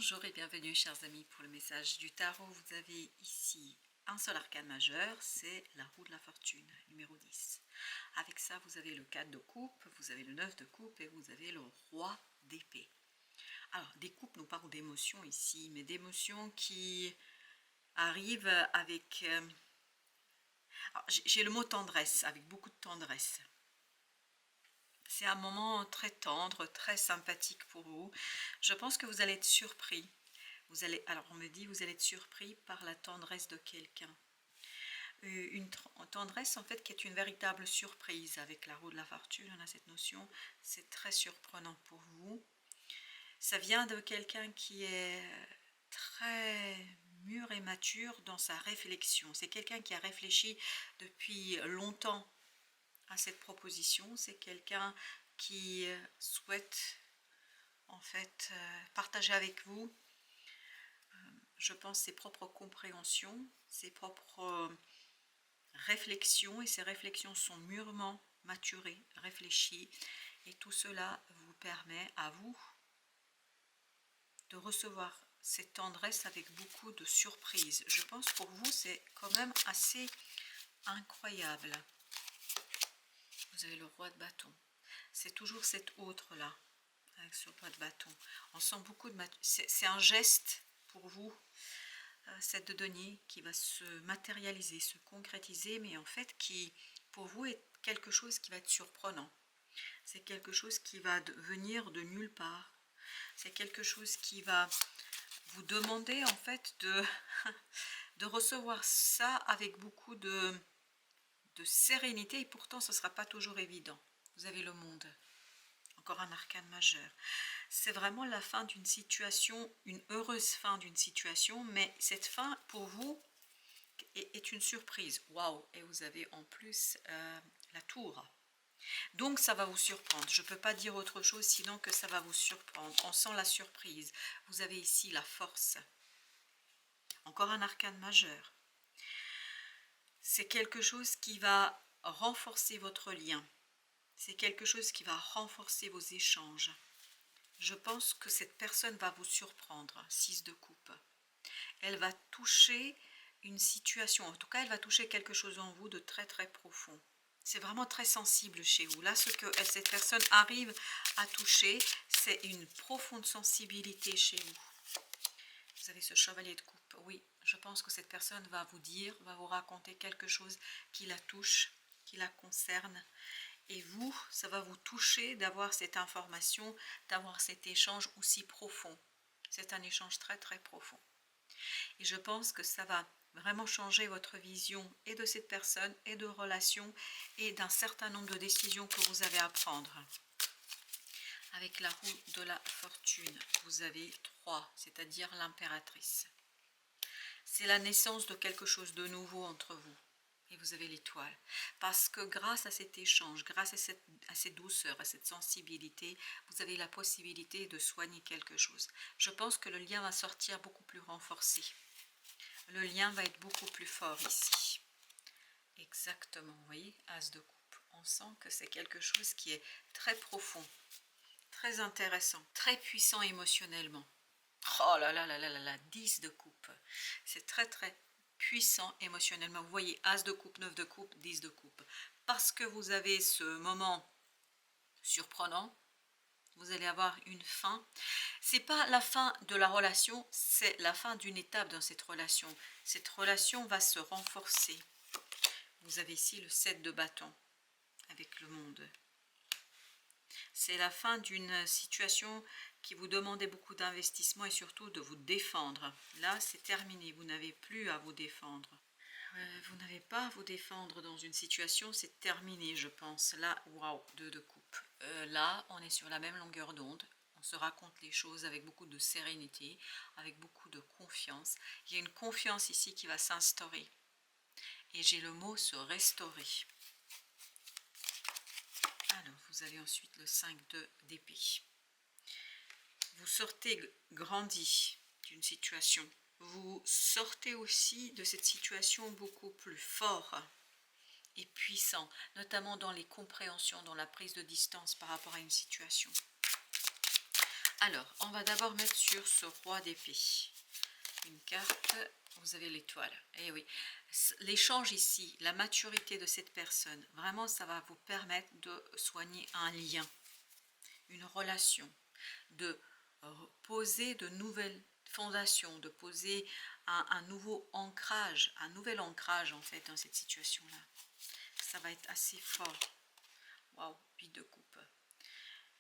Bonjour et bienvenue chers amis pour le message du tarot. Vous avez ici un seul arcane majeur, c'est la roue de la fortune, numéro 10. Avec ça, vous avez le 4 de coupe, vous avez le 9 de coupe et vous avez le roi d'épée. Alors, des coupes, nous parlons d'émotions ici, mais d'émotions qui arrivent avec... j'ai le mot tendresse, avec beaucoup de tendresse. C'est un moment très tendre, très sympathique pour vous. Je pense que vous allez être surpris. Alors on me dit, vous allez être surpris par la tendresse de quelqu'un. Une tendresse en fait qui est une véritable surprise. Avec la roue de la fortune, on a cette notion, c'est très surprenant pour vous. Ça vient de quelqu'un qui est très mûr et mature dans sa réflexion. C'est quelqu'un qui a réfléchi depuis longtemps à cette proposition. C'est quelqu'un qui souhaite en fait partager avec vous, je pense, ses propres compréhensions, ses propres réflexions, et ces réflexions sont mûrement maturées, réfléchies, et tout cela vous permet à vous de recevoir cette tendresse avec beaucoup de surprises. Je pense pour vous c'est quand même assez incroyable. Vous avez le roi de bâton. C'est toujours cet autre-là, avec ce roi de bâton. On sent beaucoup de... C'est un geste pour vous, cette de denier, qui va se matérialiser, se concrétiser, mais en fait qui, pour vous, est quelque chose qui va être surprenant. C'est quelque chose qui va venir de nulle part. C'est quelque chose qui va vous demander, en fait, de recevoir ça avec beaucoup de sérénité, et pourtant, ce ne sera pas toujours évident. Vous avez le monde. Encore un arcane majeur. C'est vraiment la fin d'une situation, une heureuse fin d'une situation, mais cette fin, pour vous, est une surprise. Waouh! Et vous avez en plus la tour. Donc ça va vous surprendre. Je ne peux pas dire autre chose sinon que ça va vous surprendre. On sent la surprise. Vous avez ici la force. Encore un arcane majeur. C'est quelque chose qui va renforcer votre lien. C'est quelque chose qui va renforcer vos échanges. Je pense que cette personne va vous surprendre. 6 de coupe. Elle va toucher une situation, en tout cas elle va toucher quelque chose en vous de très très profond. C'est vraiment très sensible chez vous. Là, ce que cette personne arrive à toucher, c'est une profonde sensibilité chez vous. Vous avez ce chevalier de coupe. Oui, je pense que cette personne va vous dire, va vous raconter quelque chose qui la touche, qui la concerne. Et vous, ça va vous toucher d'avoir cette information, d'avoir cet échange aussi profond. C'est un échange très très profond. Et je pense que ça va vraiment changer votre vision et de cette personne et de relations et d'un certain nombre de décisions que vous avez à prendre. Avec la roue de la fortune, vous avez 3, c'est-à-dire l'impératrice. C'est la naissance de quelque chose de nouveau entre vous. Et vous avez l'étoile. Parce que grâce à cet échange, grâce à cette douceur, à cette sensibilité, vous avez la possibilité de soigner quelque chose. Je pense que le lien va sortir beaucoup plus renforcé. Le lien va être beaucoup plus fort ici. Exactement, vous voyez, as de coupe. On sent que c'est quelque chose qui est très profond, très intéressant, très puissant émotionnellement. Oh là là là là là là, 10 de coupe. C'est très très puissant émotionnellement. Vous voyez, as de coupe, 9 de coupe, 10 de coupe. Parce que vous avez ce moment surprenant, vous allez avoir une fin. C'est pas la fin de la relation, c'est la fin d'une étape dans cette relation. Cette relation va se renforcer. Vous avez ici le 7 de bâton avec le monde. C'est la fin d'une situation qui vous demandait beaucoup d'investissement et surtout de vous défendre. Là, c'est terminé, vous n'avez plus à vous défendre. Vous n'avez pas à vous défendre dans une situation, c'est terminé, je pense. Là, waouh, 2 de coupe. Là, on est sur la même longueur d'onde. On se raconte les choses avec beaucoup de sérénité, avec beaucoup de confiance. Il y a une confiance ici qui va s'instaurer. Et j'ai le mot se restaurer. Alors, vous avez ensuite le 5 d'épée. Vous sortez grandi d'une situation. Vous sortez aussi de cette situation beaucoup plus fort et puissant, notamment dans les compréhensions, dans la prise de distance par rapport à une situation. Alors, on va d'abord mettre sur ce roi d'épée une carte. Vous avez l'étoile. Eh oui, l'échange ici, la maturité de cette personne, vraiment, ça va vous permettre de soigner un lien, une relation, de poser de nouvelles fondations, de poser un nouveau ancrage, un nouvel ancrage en fait dans cette situation-là. Ça va être assez fort. Waouh, 8 de coupe.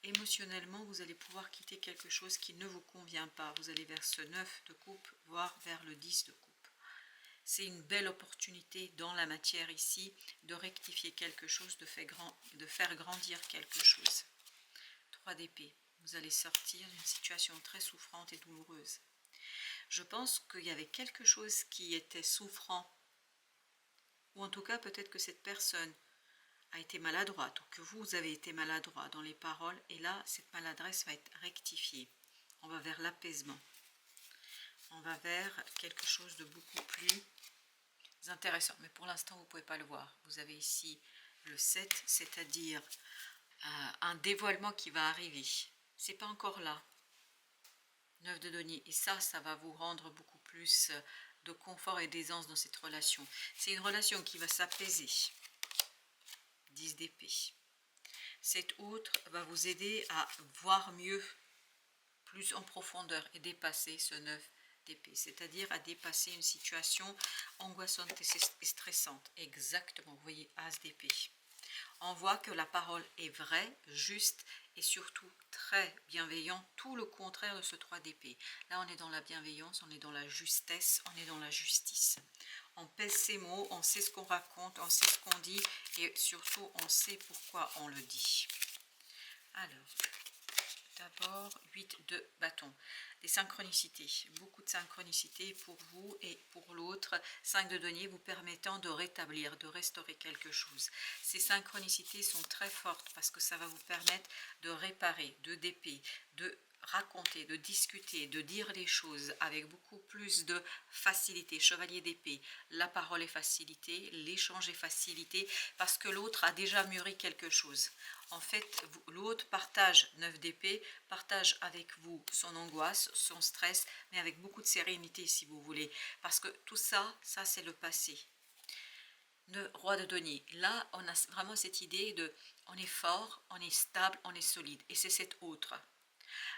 Émotionnellement, vous allez pouvoir quitter quelque chose qui ne vous convient pas. Vous allez vers ce 9 de coupe, voire vers le 10 de coupe. C'est une belle opportunité dans la matière ici de rectifier quelque chose, de faire grandir quelque chose. 3 d'épée. Vous allez sortir d'une situation très souffrante et douloureuse. Je pense qu'il y avait quelque chose qui était souffrant, ou en tout cas peut-être que cette personne a été maladroite, ou que vous avez été maladroit dans les paroles, et là cette maladresse va être rectifiée. On va vers l'apaisement, on va vers quelque chose de beaucoup plus intéressant, mais pour l'instant vous ne pouvez pas le voir. Vous avez ici le 7, c'est-à-dire un dévoilement qui va arriver. C'est pas encore là. 9 de denier, et ça va vous rendre beaucoup plus de confort et d'aisance dans cette relation. C'est une relation qui va s'apaiser. 10 d'épée. Cet autre va vous aider à voir mieux, plus en profondeur, et dépasser ce 9 d'épée, c'est-à-dire à dépasser une situation angoissante et stressante. Exactement, vous voyez, as d'épée. On voit que la parole est vraie, juste et surtout très bienveillante, tout le contraire de ce 3 d'épée. Là, on est dans la bienveillance, on est dans la justesse, on est dans la justice. On pèse ses mots, on sait ce qu'on raconte, on sait ce qu'on dit et surtout, on sait pourquoi on le dit. Alors, d'abord, 8 de bâton. Des synchronicités, beaucoup de synchronicités pour vous et pour l'autre. 5 de denier vous permettant de rétablir, de restaurer quelque chose. Ces synchronicités sont très fortes parce que ça va vous permettre de réparer, de d'épée, de raconter, de discuter, de dire les choses avec beaucoup plus de facilité. Chevalier d'épée, la parole est facilitée, l'échange est facilité parce que l'autre a déjà mûri quelque chose. En fait, l'autre partage 9 d'épée, partage avec vous son angoisse, son stress, mais avec beaucoup de sérénité si vous voulez. Parce que tout ça, ça c'est le passé. Le roi de denier, là on a vraiment cette idée de on est fort, on est stable, on est solide. Et c'est cet autre.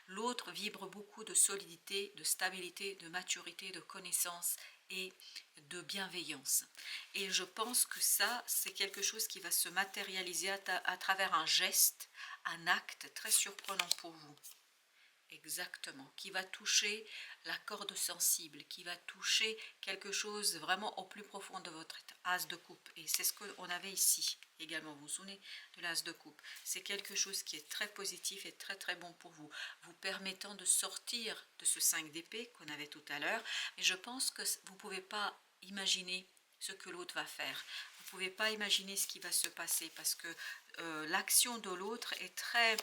L'autre vibre beaucoup de solidité, de stabilité, de maturité, de connaissance et de bienveillance. Et je pense que ça, c'est quelque chose qui va se matérialiser à travers un geste, un acte très surprenant pour vous. Exactement, qui va toucher la corde sensible, qui va toucher quelque chose vraiment au plus profond de votre as de coupe. Et c'est ce qu'on avait ici également, vous vous souvenez de l'as de coupe. C'est quelque chose qui est très positif et très très bon pour vous, vous permettant de sortir de ce 5 d'épée qu'on avait tout à l'heure. Mais je pense que vous ne pouvez pas imaginer ce que l'autre va faire. Vous ne pouvez pas imaginer ce qui va se passer parce que l'action de l'autre est très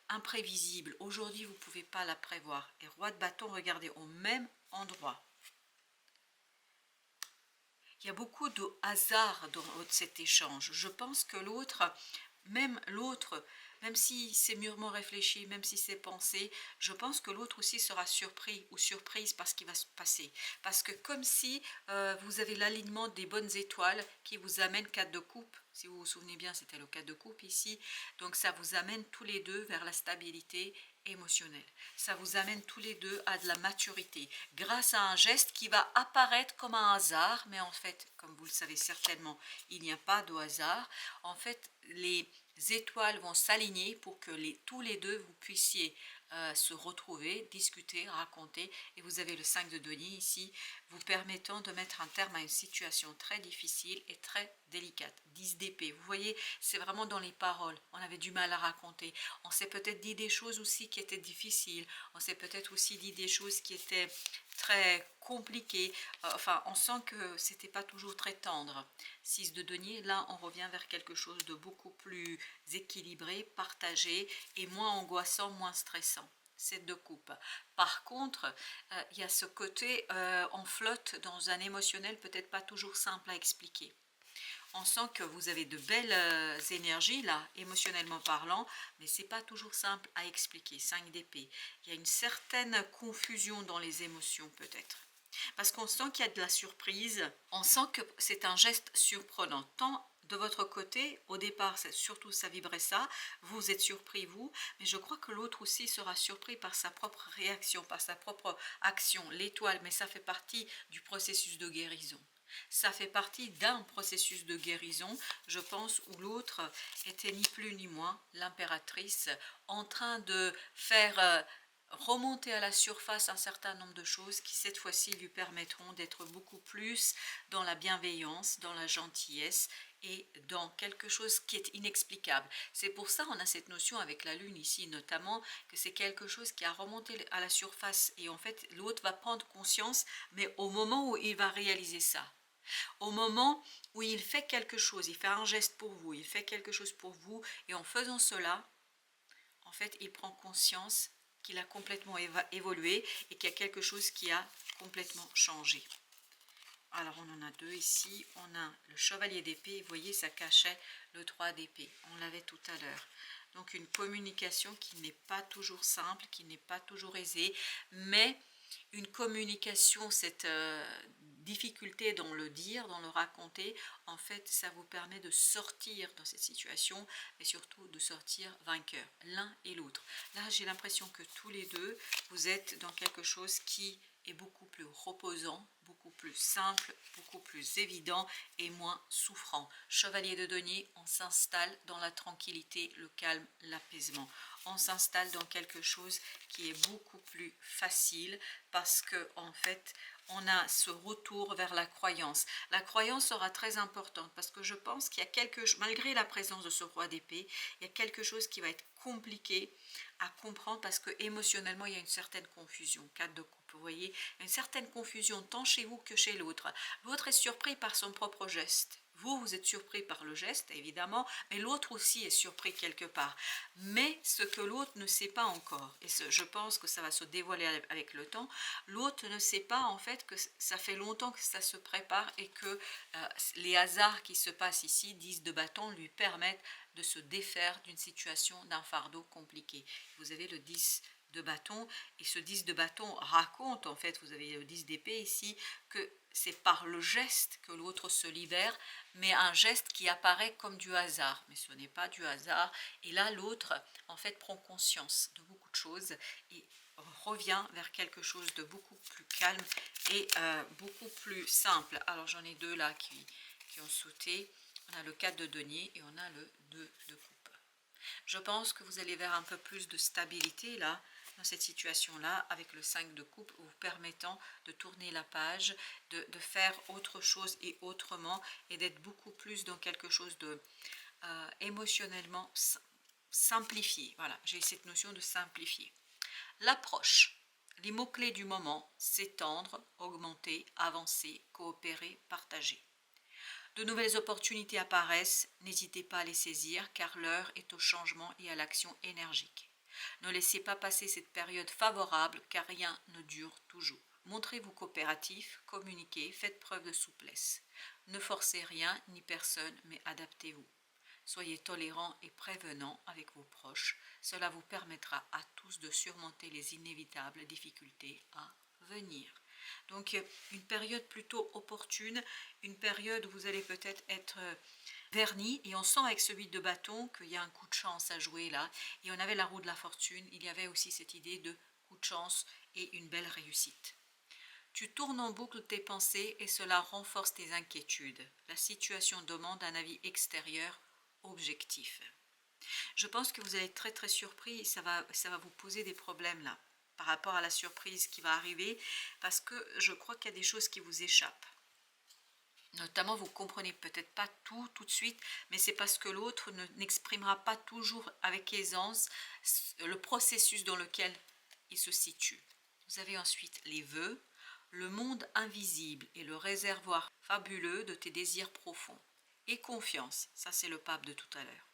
imprévisible. Aujourd'hui, vous ne pouvez pas la prévoir. Et roi de bâton, regardez, au même endroit. Il y a beaucoup de hasard dans cet échange. Je pense que l'autre, même si c'est mûrement réfléchi, même si c'est pensé, je pense que l'autre aussi sera surpris ou surprise par ce qui va se passer. Parce que comme si vous avez l'alignement des bonnes étoiles qui vous amène 4 de coupe. Si vous vous souvenez bien, c'était le 4 de coupe ici. Donc ça vous amène tous les deux vers la stabilité émotionnelle. Ça vous amène tous les deux à de la maturité grâce à un geste qui va apparaître comme un hasard, mais en fait, comme vous le savez certainement, il n'y a pas de hasard. En fait, les étoiles vont s'aligner pour que tous les deux vous puissiez se retrouver, discuter, raconter, et vous avez le 5 de denier ici, vous permettant de mettre un terme à une situation très difficile et très délicate. 10 d'épée, vous voyez, c'est vraiment dans les paroles, on avait du mal à raconter, on s'est peut-être dit des choses aussi qui étaient difficiles, on s'est peut-être aussi dit des choses qui étaient très compliquées, enfin on sent que c'était pas toujours très tendre. 6 de denier, là on revient vers quelque chose de beaucoup plus équilibré, partagé et moins angoissant, moins stressant. 7 de coupe. Par contre, il y a ce côté, on flotte dans un émotionnel peut-être pas toujours simple à expliquer. On sent que vous avez de belles énergies là, émotionnellement parlant, mais c'est pas toujours simple à expliquer. 5 d'épée. Il y a une certaine confusion dans les émotions peut-être. Parce qu'on sent qu'il y a de la surprise, on sent que c'est un geste surprenant. Tant de votre côté, au départ, surtout ça vibrait ça, vous êtes surpris vous, mais je crois que l'autre aussi sera surpris par sa propre réaction, par sa propre action, l'étoile, mais ça fait partie du processus de guérison. Ça fait partie d'un processus de guérison, je pense, où l'autre était ni plus ni moins l'impératrice en train de faire remonter à la surface un certain nombre de choses qui cette fois-ci lui permettront d'être beaucoup plus dans la bienveillance, dans la gentillesse et dans quelque chose qui est inexplicable. C'est pour ça on a cette notion avec la lune ici notamment, que c'est quelque chose qui a remonté à la surface et en fait l'autre va prendre conscience, mais au moment où il va réaliser ça. Au moment où il fait quelque chose, il fait un geste pour vous, il fait quelque chose pour vous, et en faisant cela, en fait, il prend conscience qu'il a complètement évolué et qu'il y a quelque chose qui a complètement changé. Alors, on en a deux ici. On a le chevalier d'épée. Vous voyez, ça cachait le 3 d'épée. On l'avait tout à l'heure. Donc, une communication qui n'est pas toujours simple, qui n'est pas toujours aisée, mais une communication, cette difficulté dans le dire, dans le raconter, en fait, ça vous permet de sortir dans cette situation et surtout de sortir vainqueur, l'un et l'autre. Là, j'ai l'impression que tous les deux, vous êtes dans quelque chose qui est beaucoup plus reposant, beaucoup plus simple, beaucoup plus évident et moins souffrant. Chevalier de denier, on s'installe dans la tranquillité, le calme, l'apaisement. On s'installe dans quelque chose qui est beaucoup plus facile parce que en fait on a ce retour vers la croyance. La croyance sera très importante parce que je pense qu'il y a quelque chose, malgré la présence de ce roi d'épée, il y a quelque chose qui va être compliqué à comprendre parce que émotionnellement il y a une certaine confusion. 4 de coupe, vous voyez, il y a une certaine confusion tant chez vous que chez l'autre. L'autre est surpris par son propre geste. Vous êtes surpris par le geste, évidemment, mais l'autre aussi est surpris quelque part. Mais ce que l'autre ne sait pas encore, et je pense que ça va se dévoiler avec le temps, l'autre ne sait pas en fait que ça fait longtemps que ça se prépare et que les hasards qui se passent ici, 10 de bâton, lui permettent de se défaire d'une situation, d'un fardeau compliqué. Vous avez le 10 de bâton, et ce 10 de bâton raconte, en fait, vous avez le 10 d'épée ici, que c'est par le geste que l'autre se libère, mais un geste qui apparaît comme du hasard, mais ce n'est pas du hasard, et là l'autre, en fait, prend conscience de beaucoup de choses, et revient vers quelque chose de beaucoup plus calme et beaucoup plus simple. Alors j'en ai deux là qui ont sauté, on a le 4 de denier et on a le 2 de coupe. Je pense que vous allez vers un peu plus de stabilité là, dans cette situation-là, avec le 5 de coupe, vous permettant de tourner la page, de faire autre chose et autrement, et d'être beaucoup plus dans quelque chose de émotionnellement simplifié. Voilà, j'ai cette notion de simplifier. L'approche. Les mots-clés du moment, s'étendre, augmenter, avancer, coopérer, partager. De nouvelles opportunités apparaissent, n'hésitez pas à les saisir car l'heure est au changement et à l'action énergique. Ne laissez pas passer cette période favorable car rien ne dure toujours. Montrez-vous coopératif, communiquez, faites preuve de souplesse. Ne forcez rien ni personne mais adaptez-vous. Soyez tolérant et prévenant avec vos proches. Cela vous permettra à tous de surmonter les inévitables difficultés à venir. Donc une période plutôt opportune, une période où vous allez peut-être être verni, et on sent avec ce 8 de bâton qu'il y a un coup de chance à jouer là, et on avait la roue de la fortune, il y avait aussi cette idée de coup de chance et une belle réussite. Tu tournes en boucle tes pensées et cela renforce tes inquiétudes. La situation demande un avis extérieur objectif. Je pense que vous allez être très très surpris, ça va vous poser des problèmes là, par rapport à la surprise qui va arriver, parce que je crois qu'il y a des choses qui vous échappent. Notamment, vous ne comprenez peut-être pas tout de suite, mais c'est parce que l'autre n'exprimera pas toujours avec aisance le processus dans lequel il se situe. Vous avez ensuite les vœux, le monde invisible et le réservoir fabuleux de tes désirs profonds. Et confiance, ça c'est le pape de tout à l'heure.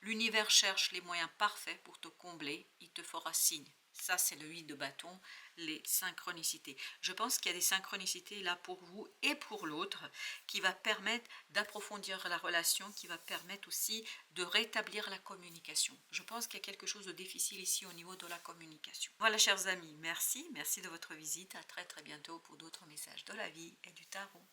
L'univers cherche les moyens parfaits pour te combler, il te fera signe. Ça, c'est le 8 de bâton, les synchronicités. Je pense qu'il y a des synchronicités là pour vous et pour l'autre qui va permettre d'approfondir la relation, qui va permettre aussi de rétablir la communication. Je pense qu'il y a quelque chose de difficile ici au niveau de la communication. Voilà, chers amis, merci de votre visite. À très bientôt pour d'autres messages de la vie et du tarot.